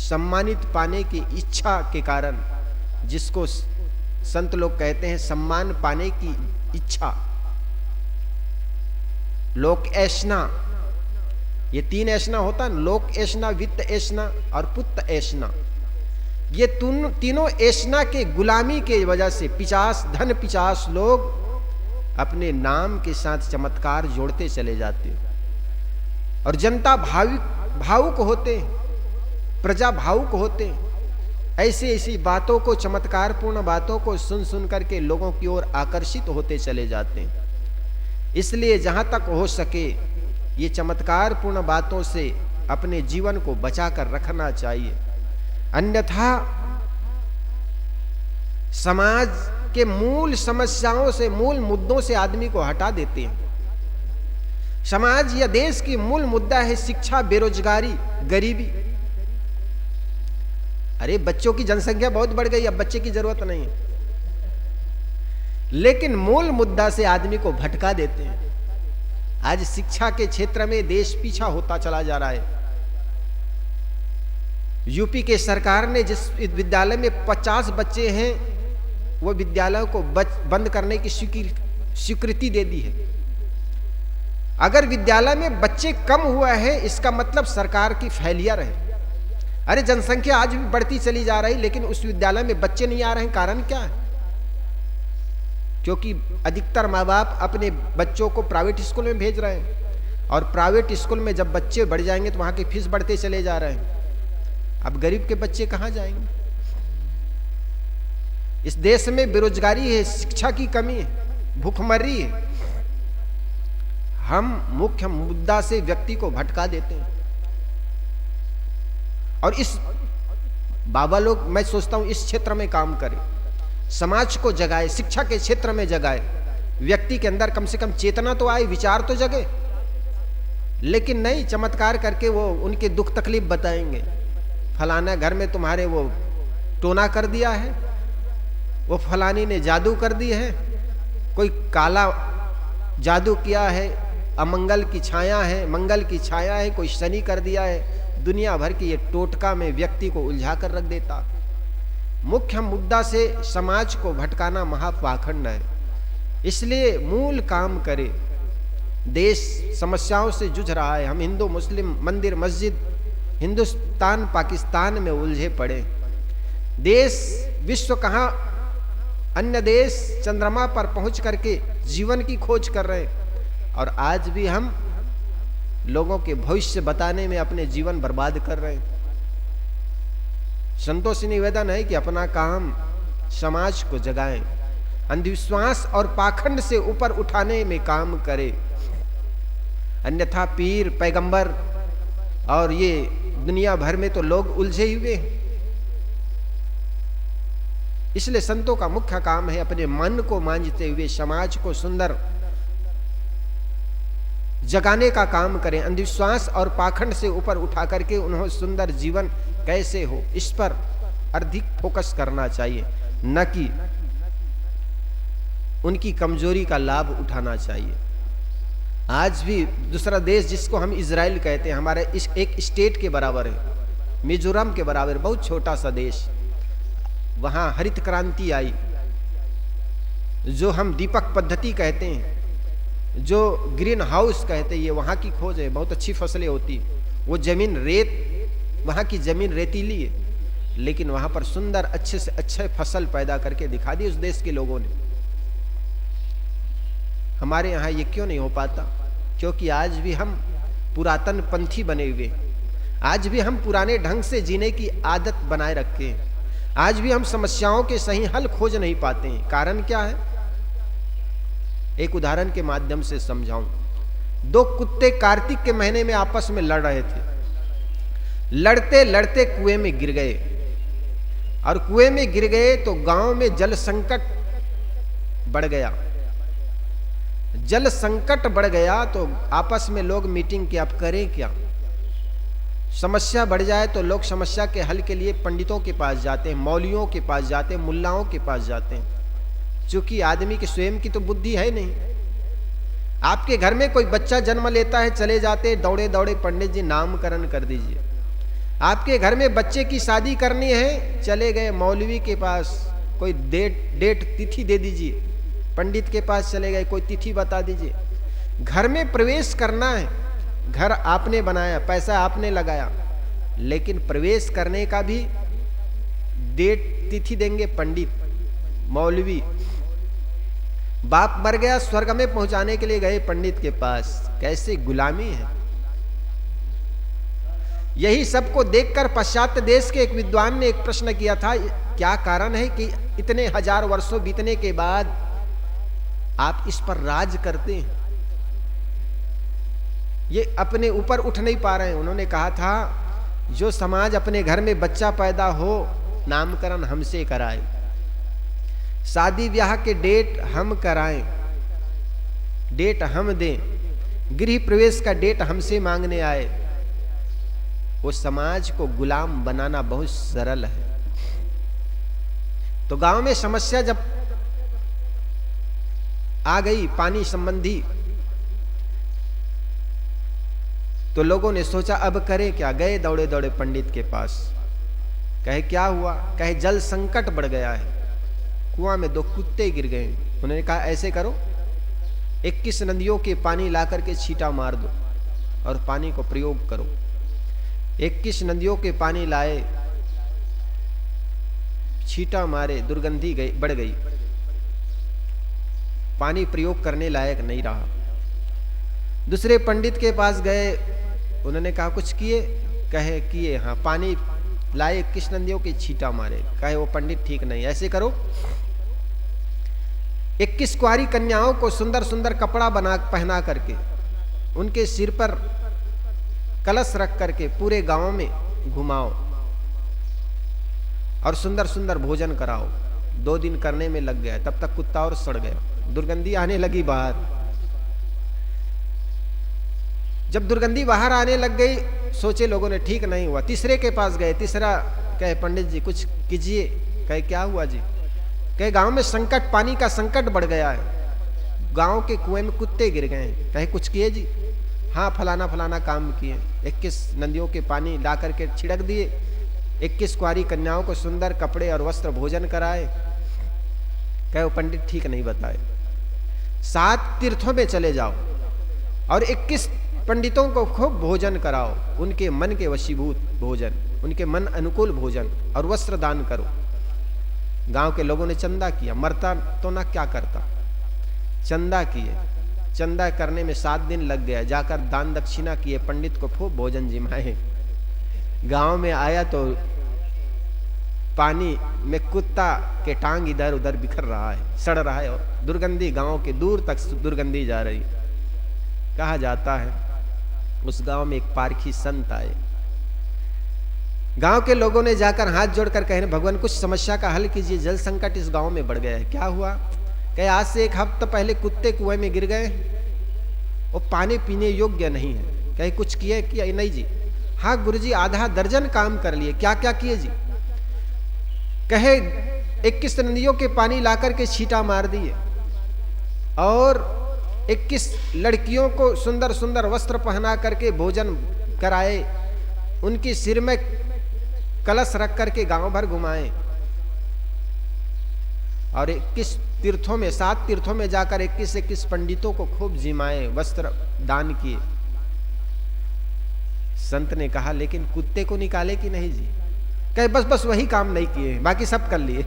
सम्मानित पाने की इच्छा के कारण, जिसको संत लोग कहते हैं सम्मान पाने की इच्छा, लोक ऐष्णा, ये 3 ऐष्णा होता है, लोक ऐष्णा, वित्त ऐष्णा और पुत्र ऐष्णा। ये तीनों ऐष्णा के गुलामी के वजह से 50 लोग अपने नाम के साथ चमत्कार जोड़ते चले जाते हैं और जनता भावुक होते, प्रजा भावुक होते। ऐसी बातों को, चमत्कारपूर्ण बातों को सुन सुन करके लोगों की ओर आकर्षित होते चले जाते हैं। इसलिए जहां तक हो सके ये चमत्कारपूर्ण बातों से अपने जीवन को बचाकर रखना चाहिए, अन्यथा समाज के मूल समस्याओं से, मूल मुद्दों से आदमी को हटा देते हैं। समाज या देश की मूल मुद्दा है शिक्षा, बेरोजगारी, गरीबी। अरे बच्चों की जनसंख्या बहुत बढ़ गई, अब बच्चे की जरूरत नहीं है, लेकिन मूल मुद्दा से आदमी को भटका देते हैं। आज शिक्षा के क्षेत्र में देश पीछा होता चला जा रहा है। यूपी के सरकार ने जिस विद्यालय में 50 बच्चे हैं, वो विद्यालयों को बंद करने की स्वीकृति दे दी है। अगर विद्यालय में बच्चे कम हुआ है, इसका मतलब सरकार की फेलियर है। अरे जनसंख्या आज भी बढ़ती चली जा रही, लेकिन उस विद्यालय में बच्चे नहीं आ रहे हैं, कारण क्या है? क्योंकि अधिकतर माँ बाप अपने बच्चों को प्राइवेट स्कूल में भेज रहे हैं, और प्राइवेट स्कूल में जब बच्चे बढ़ जाएंगे तो वहां की फीस बढ़ते चले जा रहे हैं। अब गरीब के बच्चे कहां जाएंगे? इस देश में बेरोजगारी है, शिक्षा की कमी है, भूखमरी है। हम मुख्य मुद्दा से व्यक्ति को भटका देते हैं। और इस बाबा लोग, मैं सोचता हूं, इस क्षेत्र में काम करें, समाज को जगाए, शिक्षा के क्षेत्र में जगाए, व्यक्ति के अंदर कम से कम चेतना तो आए, विचार तो जगे। लेकिन नहीं, चमत्कार करके वो उनके दुख तकलीफ बताएंगे। फलाना घर में तुम्हारे वो टोना कर दिया है, वो फलानी ने जादू कर दी है, कोई काला जादू किया है, अमंगल की छाया है, मंगल की छाया है, कोई शनि कर दिया है। दुनिया भर की ये टोटका में व्यक्ति को उलझा कर रख देता। मुख्य मुद्दा से समाज को भटकाना महापाखंड है। इसलिए मूल काम करे। देश समस्याओं से जूझ रहा है। हम हिंदू मुस्लिम, मंदिर मस्जिद, हिंदुस्तान पाकिस्तान में उलझे पड़े। देश, विश्व कहाँ, अन्य देश चंद्रमा पर पहुंच करके जीवन की खोज कर रहे हैं, और आज भी हम लोगों के भविष्य बताने में अपने जीवन बर्बाद कर रहे हैं। संतों से निवेदन है कि अपना काम समाज को जगाएं, अंधविश्वास और पाखंड से ऊपर उठाने में काम करें। अन्यथा पीर, पैगंबर और ये दुनिया भर में तो लोग उलझे हुए हैं। इसलिए संतों का मुख्य काम है अपने मन को मांझते हुए समाज को सुंदर जगाने का काम करें। अंधविश्वास और पाखंड से ऊपर उठा करके उन्हें सुंदर जीवन कैसे हो, इस पर अधिक फोकस करना चाहिए, न कि उनकी कमजोरी का लाभ उठाना चाहिए। आज भी दूसरा देश, जिसको हम इजराइल कहते हैं, हमारे इस एक स्टेट के बराबर है, मिजोरम के बराबर, बहुत छोटा सा देश। वहां हरित क्रांति आई, जो हम दीपक पद्धति कहते हैं, जो ग्रीन हाउस कहते हैं, ये वहां की खोज है। बहुत अच्छी फसलें होती। वो जमीन वहां की जमीन रेतीली है, लेकिन वहां पर सुंदर अच्छे से अच्छे फसल पैदा करके दिखा दी उस देश के लोगों ने। हमारे यहाँ ये क्यों नहीं हो पाता? क्योंकि आज भी हम पुरातन पंथी बने हुए, आज भी हम पुराने ढंग से जीने की आदत बनाए रखे हैं। आज भी हम समस्याओं के सही हल खोज नहीं पाते हैं। कारण क्या है? एक उदाहरण के माध्यम से समझाऊं। 2 कुत्ते कार्तिक के महीने में आपस में लड़ रहे थे। लड़ते लड़ते कुएं में गिर गए, और कुएं में गिर गए तो गांव में जल संकट बढ़ गया। जल संकट बढ़ गया तो आपस में लोग मीटिंग की, अब करें क्या? समस्या बढ़ जाए तो लोग समस्या के हल के लिए पंडितों के पास जाते हैं, मौलवियों के पास जाते हैं, मुल्लाओं के पास जाते हैं। क्योंकि आदमी की स्वयं की तो बुद्धि है नहीं। आपके घर में कोई बच्चा जन्म लेता है, चले जाते हैं दौड़े दौड़े, पंडित जी नामकरण कर दीजिए। आपके घर में बच्चे की शादी करनी है, चले गए मौलवी के पास, कोई डेट तिथि दे दीजिए। पंडित के पास चले गए, कोई तिथि बता दीजिए। घर में प्रवेश करना है, घर आपने बनाया, पैसा आपने लगाया, लेकिन प्रवेश करने का भी डेट तिथि देंगे पंडित मौलवी। बाप मर गया, स्वर्ग में पहुंचाने के लिए गए पंडित के पास, कैसे गुलामी है। यही सबको देखकर पाश्चात्य देश के एक विद्वान ने एक प्रश्न किया था, क्या कारण है कि इतने हजार वर्षों बीतने के बाद आप इस पर राज करते हैं, ये अपने ऊपर उठ नहीं पा रहे हैं। उन्होंने कहा था, जो समाज अपने घर में बच्चा पैदा हो, नामकरण हमसे कराए, शादी ब्याह के डेट हम कराएं, डेट हम दें, गृह प्रवेश का डेट हमसे मांगने आए, वो समाज को गुलाम बनाना बहुत सरल है। तो गांव में समस्या जब आ गई पानी संबंधी, तो लोगों ने सोचा अब करें क्या। गए दौड़े दौड़े पंडित के पास, कहे क्या हुआ, कहे जल संकट बढ़ गया है, कुआं में 2 कुत्ते गिर गए। उन्होंने कहा ऐसे करो, 21 नदियों के पानी ला करके छींटा मार दो और पानी को प्रयोग करो। 21 नदियों के पानी लाए, छींटा मारे, दुर्गंधी बढ़ गई, पानी प्रयोग करने लायक नहीं रहा। दूसरे पंडित के पास गए, उन्होंने कहा कुछ किए, कहे किए, हाँ पानी लाए, 21 नदियों के छींटा मारे, कहे वो पंडित ठीक नहीं, ऐसे करो 21 कुंवारी कन्याओं को सुंदर सुंदर कपड़ा बना पहना करके, उनके सिर पर कलश रख करके पूरे गांव में घुमाओ और सुंदर सुंदर भोजन कराओ। 2 दिन करने में लग गया, तब तक कुत्ता और सड़ गया, दुर्गंधी आने लगी बाहर। जब दुर्गंधी बाहर आने लग गई, सोचे लोगों ने ठीक नहीं हुआ। तीसरे के पास गए, तीसरा कहे पंडित जी कुछ कीजिए। कहे क्या हुआ जी, कहे गांव में संकट, पानी का संकट बढ़ गया है, गांव के कुएं में कुत्ते गिर गए। कहे कुछ किए जी, हाँ फलाना फलाना काम किए, 21 नदियों के पानी ला करके छिड़क दिए, 21 कुंवारी कन्याओं को सुंदर कपड़े और वस्त्र भोजन कराए। कहे वो पंडित ठीक नहीं बताए, 7 तीर्थों में चले जाओ और 21 पंडितों को खूब भोजन कराओ, उनके मन के वशीभूत भोजन, उनके मन अनुकूल भोजन और वस्त्र दान करो। गांव के लोगों ने चंदा किया, मरता तो ना क्या करता, चंदा किए। चंदा करने में 7 दिन लग गया, जाकर दान दक्षिणा किए, पंडित को खूब भोजन जिमाए। गांव में आया तो पानी में कुत्ता के टांग इधर उधर बिखर रहा है, सड़ रहा है, और दुर्गंधी गांव के दूर तक दुर्गंधी जा रही। कहा जाता है उस गांव में एक पारखी संत आए, गांव के लोगों ने जाकर हाथ जोड़कर कहे भगवान कुछ समस्या का हल कीजिए, जल संकट इस गांव में बढ़ गया है। क्या हुआ, कहे आज से 1 हफ्ता पहले कुत्ते कुएं में गिर गए, वो पानी पीने योग्य नहीं है। कहे कुछ किए, किया नहीं जी, हाँ गुरुजी आधा दर्जन काम कर लिए। क्या क्या किए जी, कहे 21 नदियों के पानी लाकर के छींटा मार दिए और 21 लड़कियों को सुंदर सुंदर वस्त्र पहना करके भोजन कराए, उनकी सिर में कलश रख करके गांव भर घुमाए और 21 तीर्थों में 7 तीर्थों में जाकर 21 पंडितों को खूब जिमाए, वस्त्र दान किए। संत ने कहा लेकिन कुत्ते को निकाले कि नहीं जी, कहे बस वही काम नहीं किए, बाकी सब कर लिए।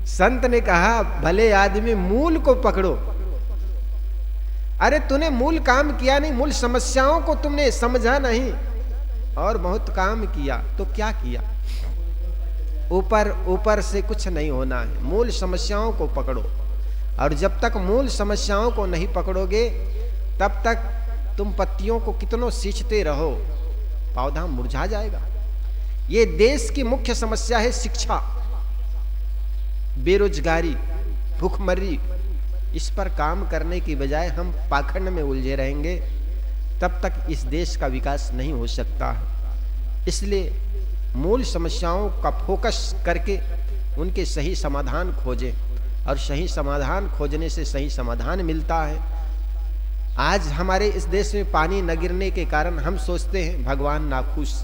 संत ने कहा भले आदमी मूल को पकड़ो, अरे तूने मूल काम किया नहीं, मूल समस्याओं को तुमने समझा नहीं और बहुत काम किया, तो क्या किया, ऊपर से कुछ नहीं होना है, मूल समस्याओं को पकड़ो। और जब तक मूल समस्याओं को नहीं पकड़ोगे तब तक तुम पत्तियों को कितनों सींचते रहो, पौधा मुरझा जाएगा। ये देश की मुख्य समस्या है शिक्षा, बेरोजगारी, भूखमरी। इस पर काम करने की बजाय हम पाखंड में उलझे रहेंगे, तब तक इस देश का विकास नहीं हो सकता। इसलिए मूल समस्याओं का फोकस करके उनके सही समाधान खोजें, और सही समाधान खोजने से सही समाधान मिलता है। आज हमारे इस देश में पानी न गिरने के कारण हम सोचते हैं भगवान नाखुश,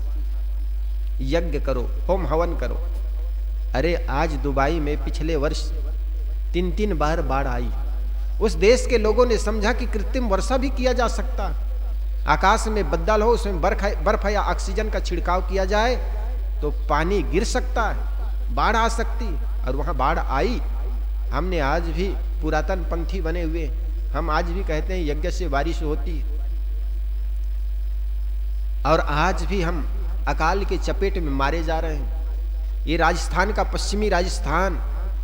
यज्ञ करो, होम हवन करो। अरे आज दुबई में पिछले वर्ष 3 बार बाढ़ आई। उस देश के लोगों ने समझा कि कृत्रिम वर्षा भी किया जा सकता है। आकाश में बदल हो, उसमें बर्फ या ऑक्सीजन का छिड़काव किया जाए तो पानी गिर सकता है, बाढ़ आ सकती है। और वहां बाढ़ आई। हमने आज भी पुरातन पंथी बने हुए, हम आज भी कहते हैं यज्ञ से बारिश होती है। और आज भी हम अकाल के चपेट में मारे जा रहे हैं। ये राजस्थान का, पश्चिमी राजस्थान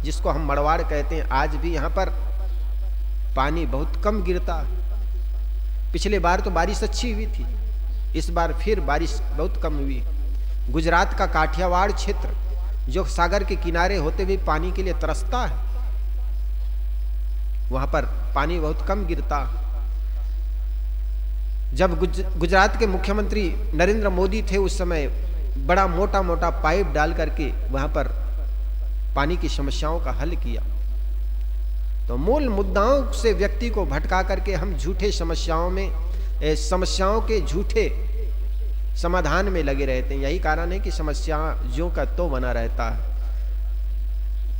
जिसको हम मड़वाड़ कहते हैं, आज भी यहाँ पर पानी बहुत कम गिरता। पिछले बार तो बारिश अच्छी हुई थी, इस बार फिर बारिश बहुत कम हुई। गुजरात का काठियावाड़ क्षेत्र जो सागर के किनारे होते हुए पानी के लिए तरसता है, वहां पर पानी बहुत कम गिरता। जब गुजरात के मुख्यमंत्री नरेंद्र मोदी थे, उस समय बड़ा मोटा मोटा पाइप डाल करके वहां पर पानी की समस्याओं का हल किया। तो मूल मुद्दाओं से व्यक्ति को भटका करके हम झूठे समस्याओं के झूठे समाधान में लगे रहते हैं। यही कारण है कि समस्या ज्यों का तो बना रहता है।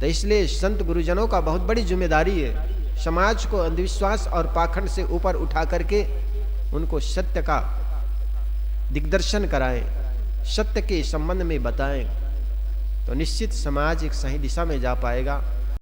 तो इसलिए संत गुरुजनों का बहुत बड़ी जिम्मेदारी है, समाज को अंधविश्वास और पाखंड से ऊपर उठा करके उनको सत्य का दिग्दर्शन कराएं, सत्य के संबंध में बताएं, तो निश्चित समाज एक सही दिशा में जा पाएगा।